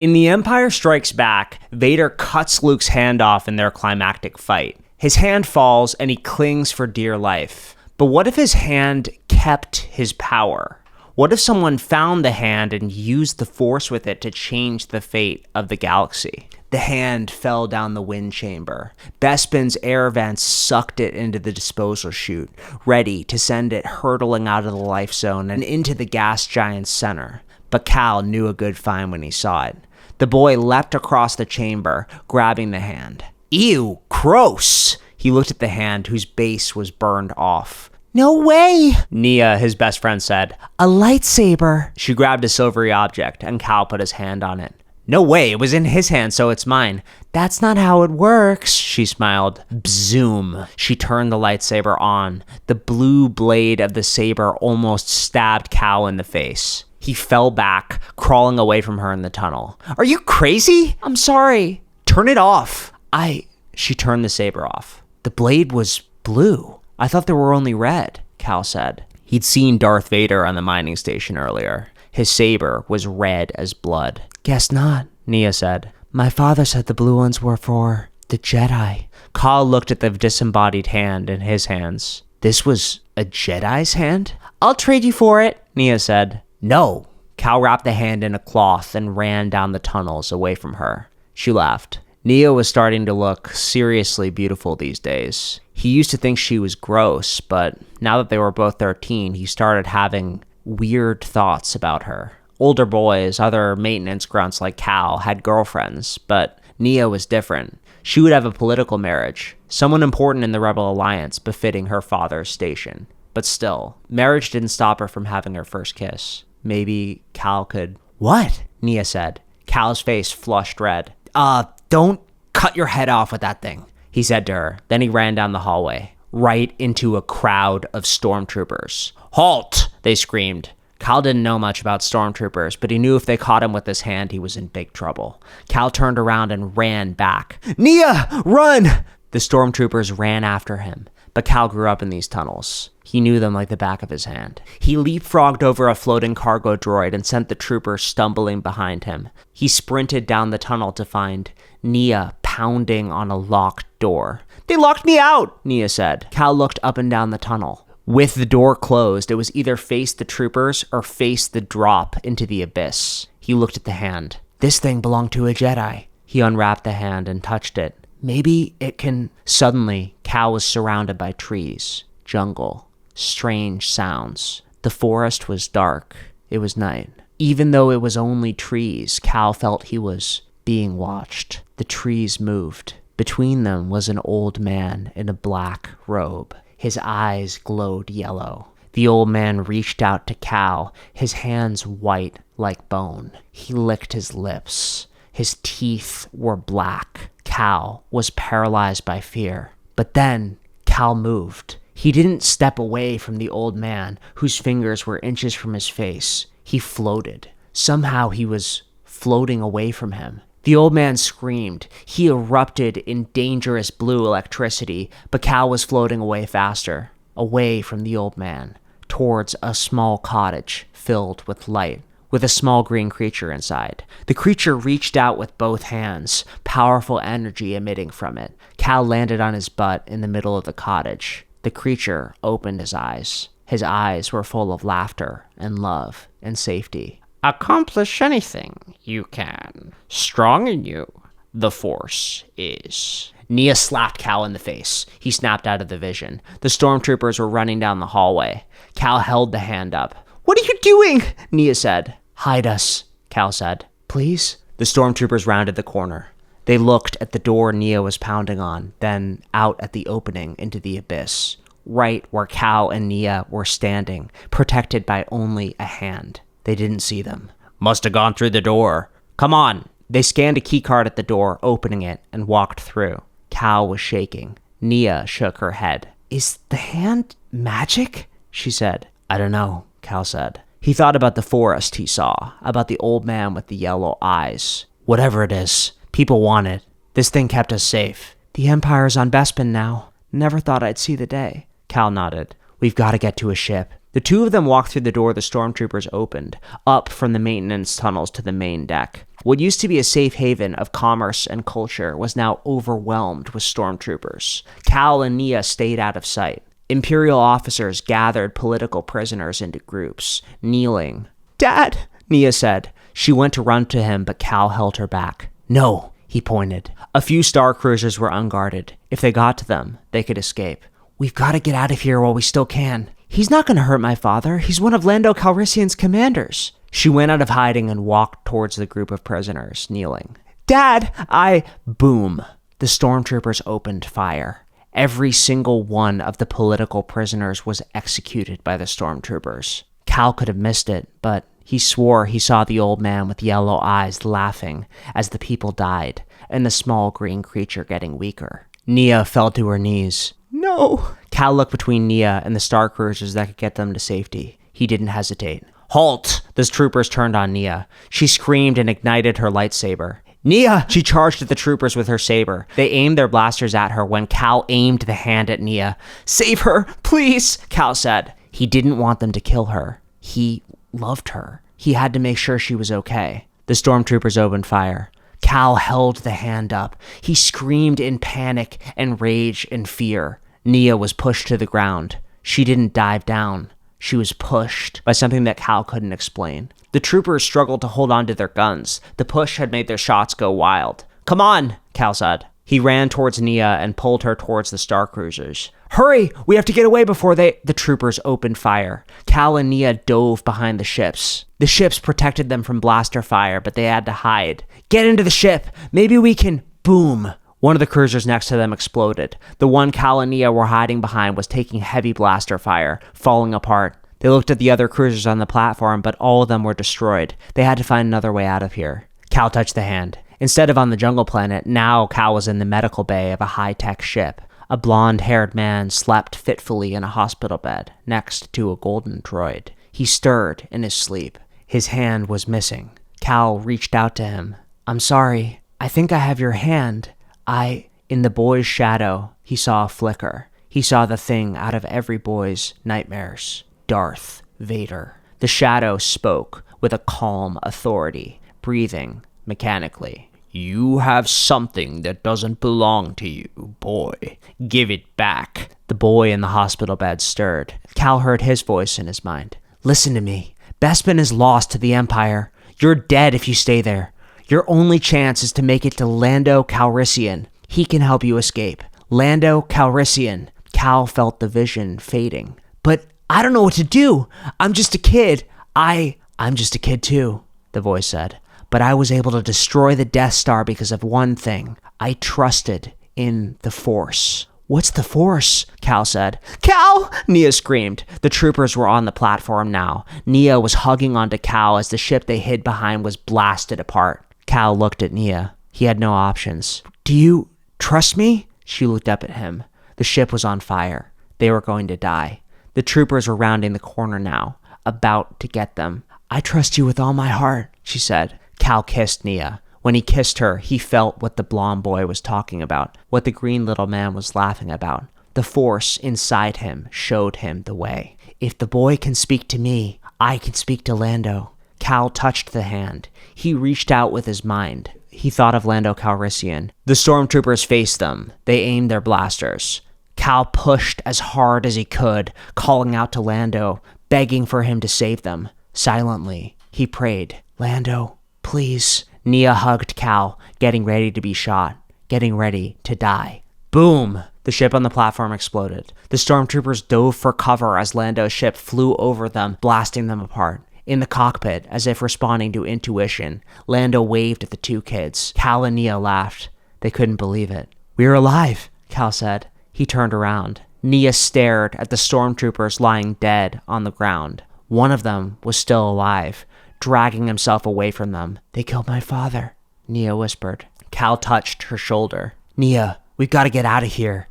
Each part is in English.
In The Empire Strikes Back, Vader cuts Luke's hand off in their climactic fight. His hand falls and he clings for dear life. But what if his hand kept his power? What if someone found the hand and used the Force with it to change the fate of the galaxy? The hand fell down the wind chamber. Bespin's air vents sucked it into the disposal chute, ready to send it hurtling out of the life zone and into the gas giant's center. But Cal knew a good find when he saw it. The boy leapt across the chamber, grabbing the hand. Ew, gross! He looked at the hand whose base was burned off. No way! Nia, his best friend, said. A lightsaber! She grabbed a silvery object, and Cal put his hand on it. No way, it was in his hand, so it's mine. That's not how it works, she smiled. Bzoom. She turned the lightsaber on. The blue blade of the saber almost stabbed Cal in the face. He fell back, crawling away from her in the tunnel. Are you crazy? I'm sorry. Turn it off. She turned the saber off. The blade was blue. I thought they were only red, Cal said. He'd seen Darth Vader on the mining station earlier. His saber was red as blood. Guess not, Nia said. My father said the blue ones were for the Jedi. Cal looked at the disembodied hand in his hands. This was a Jedi's hand? I'll trade you for it, Nia said. No. Cal wrapped the hand in a cloth and ran down the tunnels away from her. She laughed. Nia was starting to look seriously beautiful these days. He used to think she was gross, but now that they were both 13, he started having weird thoughts about her. Older boys, other maintenance grunts like Cal, had girlfriends, but Nia was different. She would have a political marriage, someone important in the Rebel Alliance befitting her father's station. But still, marriage didn't stop her from having her first kiss. Maybe Cal could... What? Nia said. Cal's face flushed red. Don't cut your head off with that thing, he said to her. Then he ran down the hallway, right into a crowd of stormtroopers. Halt! They screamed. Cal didn't know much about stormtroopers, but he knew if they caught him with his hand, he was in big trouble. Cal turned around and ran back. Nia, run! The stormtroopers ran after him, but Cal grew up in these tunnels. He knew them like the back of his hand. He leapfrogged over a floating cargo droid and sent the troopers stumbling behind him. He sprinted down the tunnel to find Nia pounding on a locked door. They locked me out, Nia said. Cal looked up and down the tunnel. With the door closed, it was either face the troopers or face the drop into the abyss. He looked at the hand. This thing belonged to a Jedi. He unwrapped the hand and touched it. Maybe it can... Suddenly, Cal was surrounded by trees, jungle, strange sounds. The forest was dark. It was night. Even though it was only trees, Cal felt he was being watched. The trees moved. Between them was an old man in a black robe. His eyes glowed yellow. The old man reached out to Cal, his hands white like bone. He licked his lips. His teeth were black. Cal was paralyzed by fear. But then, Cal moved. He didn't step away from the old man, whose fingers were inches from his face. He floated. Somehow he was floating away from him. The old man screamed. He erupted in dangerous blue electricity, but Cal was floating away faster, away from the old man, towards a small cottage filled with light, with a small green creature inside. The creature reached out with both hands, powerful energy emitting from it. Cal landed on his butt in the middle of the cottage. The creature opened his eyes. His eyes were full of laughter and love and safety. Accomplish anything you can. Strong in you, the Force is. Nia slapped Cal in the face. He snapped out of the vision. The stormtroopers were running down the hallway. Cal held the hand up. What are you doing? Nia said. Hide us, Cal said. Please? The stormtroopers rounded the corner. They looked at the door Nia was pounding on, then out at the opening into the abyss, right where Cal and Nia were standing, protected by only a hand. They didn't see them. Must have gone through the door. Come on. They scanned a keycard at the door, opening it, and walked through. Cal was shaking. Nia shook her head. Is the hand magic? She said. I don't know, Cal said. He thought about the forest he saw, about the old man with the yellow eyes. Whatever it is, people want it. This thing kept us safe. The Empire's on Bespin now. Never thought I'd see the day. Cal nodded. We've got to get to a ship. The two of them walked through the door the stormtroopers opened, up from the maintenance tunnels to the main deck. What used to be a safe haven of commerce and culture was now overwhelmed with stormtroopers. Cal and Nia stayed out of sight. Imperial officers gathered political prisoners into groups, kneeling. "Dad," Nia said. She went to run to him, but Cal held her back. "No," he pointed. A few star cruisers were unguarded. If they got to them, they could escape. "We've got to get out of here while we still can. He's not going to hurt my father. He's one of Lando Calrissian's commanders." She went out of hiding and walked towards the group of prisoners, kneeling. "Dad, Boom. The stormtroopers opened fire. Every single one of the political prisoners was executed by the stormtroopers. Cal could have missed it, but he swore he saw the old man with yellow eyes laughing as the people died, and the small green creature getting weaker. Nia fell to her knees. "No." Cal looked between Nia and the star cruisers that could get them to safety. He didn't hesitate. "Halt!" The troopers turned on Nia. She screamed and ignited her lightsaber. "Nia!" She charged at the troopers with her saber. They aimed their blasters at her when Cal aimed the hand at Nia. "Save her, please," Cal said. He didn't want them to kill her. He loved her. He had to make sure she was okay. The stormtroopers opened fire. Cal held the hand up. He screamed in panic and rage and fear. Nia was pushed to the ground. She didn't dive down. She was pushed by something that Cal couldn't explain. The troopers struggled to hold on to their guns. The push had made their shots go wild. "Come on," Cal said. He ran towards Nia and pulled her towards the star cruisers. "Hurry! We have to get away before The troopers opened fire. Cal and Nia dove behind the ships. The ships protected them from blaster fire, but they had to hide. "Get into the ship! Maybe we can..." Boom! One of the cruisers next to them exploded. The one Cal and Nia were hiding behind was taking heavy blaster fire, falling apart. They looked at the other cruisers on the platform, but all of them were destroyed. They had to find another way out of here. Cal touched the hand. Instead of on the jungle planet, now Cal was in the medical bay of a high-tech ship. A blonde-haired man slept fitfully in a hospital bed next to a golden droid. He stirred in his sleep. His hand was missing. Cal reached out to him. "I'm sorry. I think I have your hand. In the boy's shadow, he saw a flicker. He saw the thing out of every boy's nightmares. Darth Vader. The shadow spoke with a calm authority, breathing mechanically. "You have something that doesn't belong to you, boy. Give it back." The boy in the hospital bed stirred. Cal heard his voice in his mind. "Listen to me. Bespin is lost to the Empire. You're dead if you stay there. Your only chance is to make it to Lando Calrissian. He can help you escape. Lando Calrissian." Cal felt the vision fading. "But I don't know what to do. I'm just a kid." I'm just a kid too," the voice said. "But I was able to destroy the Death Star because of one thing. I trusted in the Force." "What's the Force?" Cal said. "Cal!" Nia screamed. The troopers were on the platform now. Nia was hugging onto Cal as the ship they hid behind was blasted apart. Cal looked at Nia. He had no options. "Do you trust me?" She looked up at him. The ship was on fire. They were going to die. The troopers were rounding the corner now, about to get them. "I trust you with all my heart," she said. Cal kissed Nia. When he kissed her, he felt what the blonde boy was talking about, what the green little man was laughing about. The Force inside him showed him the way. "If the boy can speak to me, I can speak to Lando." Cal touched the hand. He reached out with his mind. He thought of Lando Calrissian. The stormtroopers faced them. They aimed their blasters. Cal pushed as hard as he could, calling out to Lando, begging for him to save them. Silently, he prayed, "Lando, please." Nia hugged Cal, getting ready to be shot, getting ready to die. Boom! The ship on the platform exploded. The stormtroopers dove for cover as Lando's ship flew over them, blasting them apart. In the cockpit, as if responding to intuition, Lando waved at the two kids. Cal and Nia laughed. They couldn't believe it. "We're alive," Cal said. He turned around. Nia stared at the stormtroopers lying dead on the ground. One of them was still alive, dragging himself away from them. "They killed my father," Nia whispered. Cal touched her shoulder. "Nia, we've got to get out of here.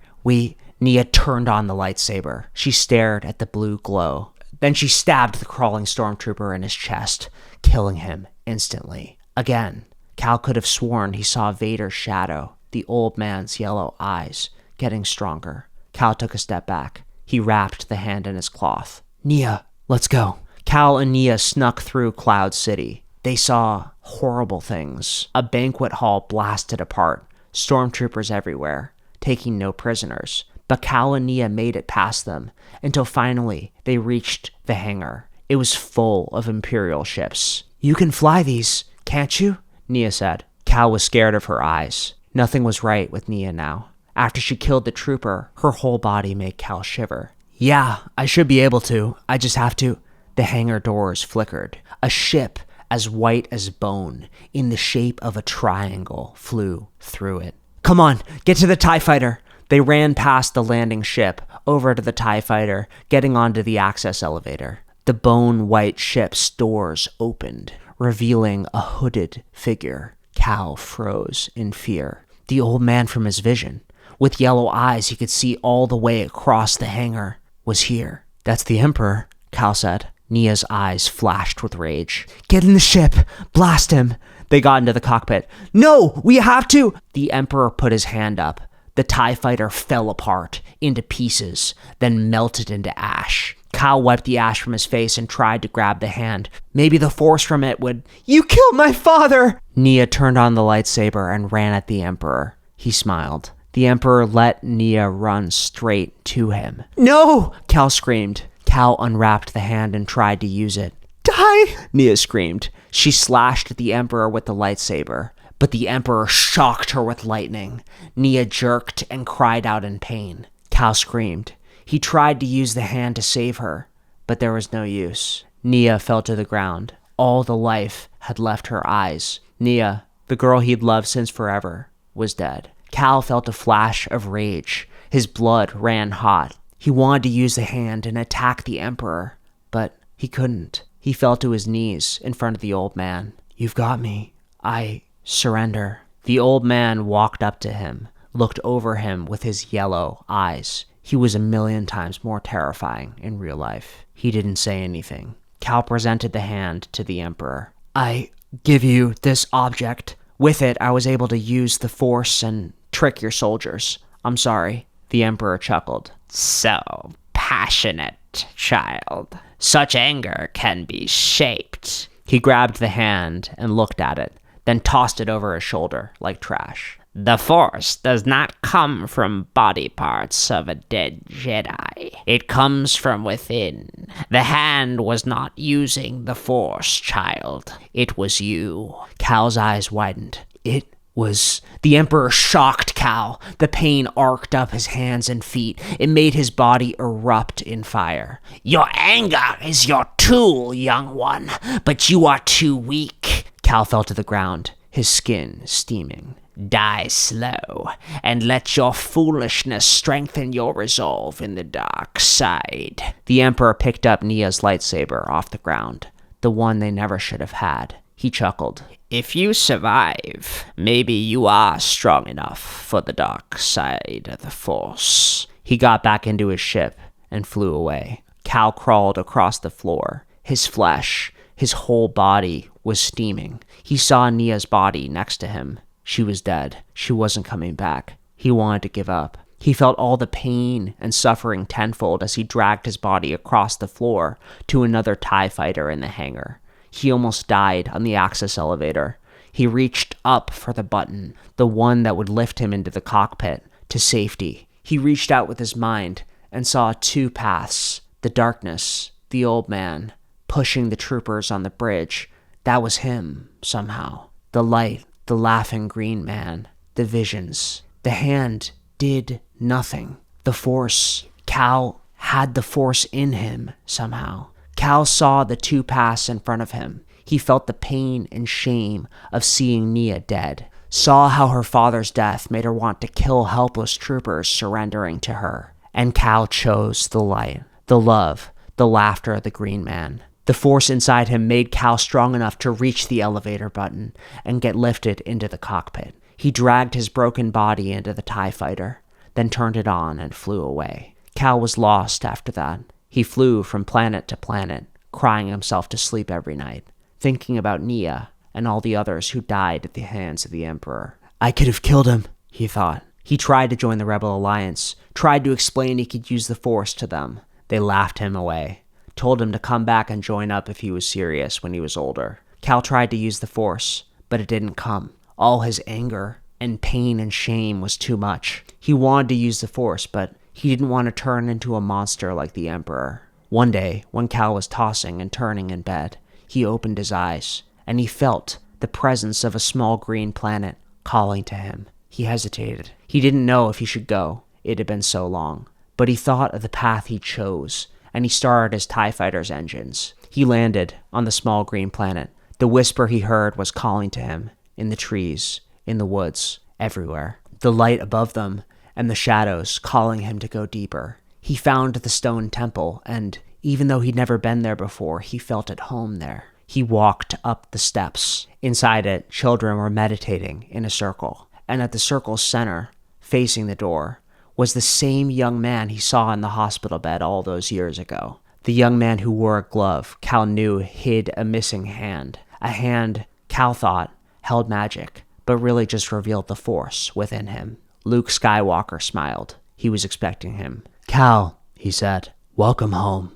Nia turned on the lightsaber. She stared at the blue glow. Then she stabbed the crawling stormtrooper in his chest, killing him instantly. Again, Cal could have sworn he saw Vader's shadow, the old man's yellow eyes, getting stronger. Cal took a step back. He wrapped the hand in his cloth. "Nia, Let's go. Cal and Nia snuck through Cloud City. They saw horrible things. A banquet hall blasted apart. Stormtroopers everywhere, taking no prisoners. But Cal and Nia made it past them until finally they reached the hangar. It was full of Imperial ships. You can fly these, can't you? Nia said. Cal was scared of her eyes. Nothing was right with Nia now. After she killed the trooper, her whole body made Cal shiver. Yeah, I should be able to. I just have to. The hangar doors flickered. A ship as white as bone, in the shape of a triangle, flew through it. Come on, get to the TIE fighter. They ran past the landing ship, over to the TIE fighter, getting onto the access elevator. The bone-white ship's doors opened, revealing a hooded figure. Cal froze in fear. The old man from his vision, with yellow eyes he could see all the way across the hangar, was here. That's the Emperor, Cal said. Nia's eyes flashed with rage. Get in the ship! Blast him! They got into the cockpit. No! We have to! The Emperor put his hand up. The TIE fighter fell apart into pieces, then melted into ash. Cal wiped the ash from his face and tried to grab the hand. Maybe the force from it would... You killed my father! Nia turned on the lightsaber and ran at the Emperor. He smiled. The Emperor let Nia run straight to him. No! Cal screamed. Cal unwrapped the hand and tried to use it. Die! Nia screamed. She slashed at the Emperor with the lightsaber, but the Emperor shocked her with lightning. Nia jerked and cried out in pain. Cal screamed. He tried to use the hand to save her, but there was no use. Nia fell to the ground. All the life had left her eyes. Nia, the girl he'd loved since forever, was dead. Cal felt a flash of rage. His blood ran hot. He wanted to use the hand and attack the Emperor, but he couldn't. He fell to his knees in front of the old man. You've got me. I surrender. The old man walked up to him, looked over him with his yellow eyes. He was 1,000,000 times more terrifying in real life. He didn't say anything. Cal presented the hand to the Emperor. I give you this object. With it, I was able to use the Force and trick your soldiers. I'm sorry. The Emperor chuckled. So passionate, child. Such anger can be shaped. He grabbed the hand and looked at it, then tossed it over his shoulder like trash. The Force does not come from body parts of a dead Jedi. It comes from within. The hand was not using the Force, child. It was you. Cal's eyes widened. It was... The Emperor shocked Cal. The pain arced up his hands and feet. It made his body erupt in fire. Your anger is your tool, young one, but you are too weak. Cal fell to the ground, his skin steaming. Die slow, and let your foolishness strengthen your resolve in the dark side. The Emperor picked up Nia's lightsaber off the ground, the one they never should have had. He chuckled. If you survive, maybe you are strong enough for the dark side of the Force. He got back into his ship and flew away. Cal crawled across the floor. His flesh, his whole body was steaming. He saw Nia's body next to him. She was dead. She wasn't coming back. He wanted to give up. He felt all the pain and suffering tenfold as he dragged his body across the floor to another TIE fighter in the hangar. He almost died on the access elevator. He reached up for the button, the one that would lift him into the cockpit, to safety. He reached out with his mind and saw 2 paths. The darkness, the old man, pushing the troopers on the bridge. That was him, somehow. The light, the laughing green man, the visions. The hand did nothing. The Force. Cal had the Force in him, somehow. Cal saw the 2 paths in front of him. He felt the pain and shame of seeing Nia dead. Saw how her father's death made her want to kill helpless troopers surrendering to her. And Cal chose the light, the love, the laughter of the green man. The Force inside him made Cal strong enough to reach the elevator button and get lifted into the cockpit. He dragged his broken body into the TIE fighter, then turned it on and flew away. Cal was lost after that. He flew from planet to planet, crying himself to sleep every night, thinking about Nia and all the others who died at the hands of the Emperor. I could have killed him, he thought. He tried to join the Rebel Alliance, tried to explain he could use the Force to them. They laughed him away, told him to come back and join up if he was serious when he was older. Cal tried to use the Force, but it didn't come. All his anger and pain and shame was too much. He wanted to use the Force, but he didn't want to turn into a monster like the Emperor. One day, when Cal was tossing and turning in bed, he opened his eyes, and he felt the presence of a small green planet calling to him. He hesitated. He didn't know if he should go. It had been so long. But he thought of the path he chose, and he started his TIE Fighter's engines. He landed on the small green planet. The whisper he heard was calling to him, in the trees, in the woods, everywhere. The light above them, and the shadows calling him to go deeper. He found the stone temple, and even though he'd never been there before, he felt at home there. He walked up the steps. Inside it, children were meditating in a circle, and at the circle's center, facing the door, was the same young man he saw in the hospital bed all those years ago. The young man who wore a glove Cal knew hid a missing hand. A hand Cal thought held magic, but really just revealed the Force within him. Luke Skywalker smiled. He was expecting him. "Cal," he said, "welcome home."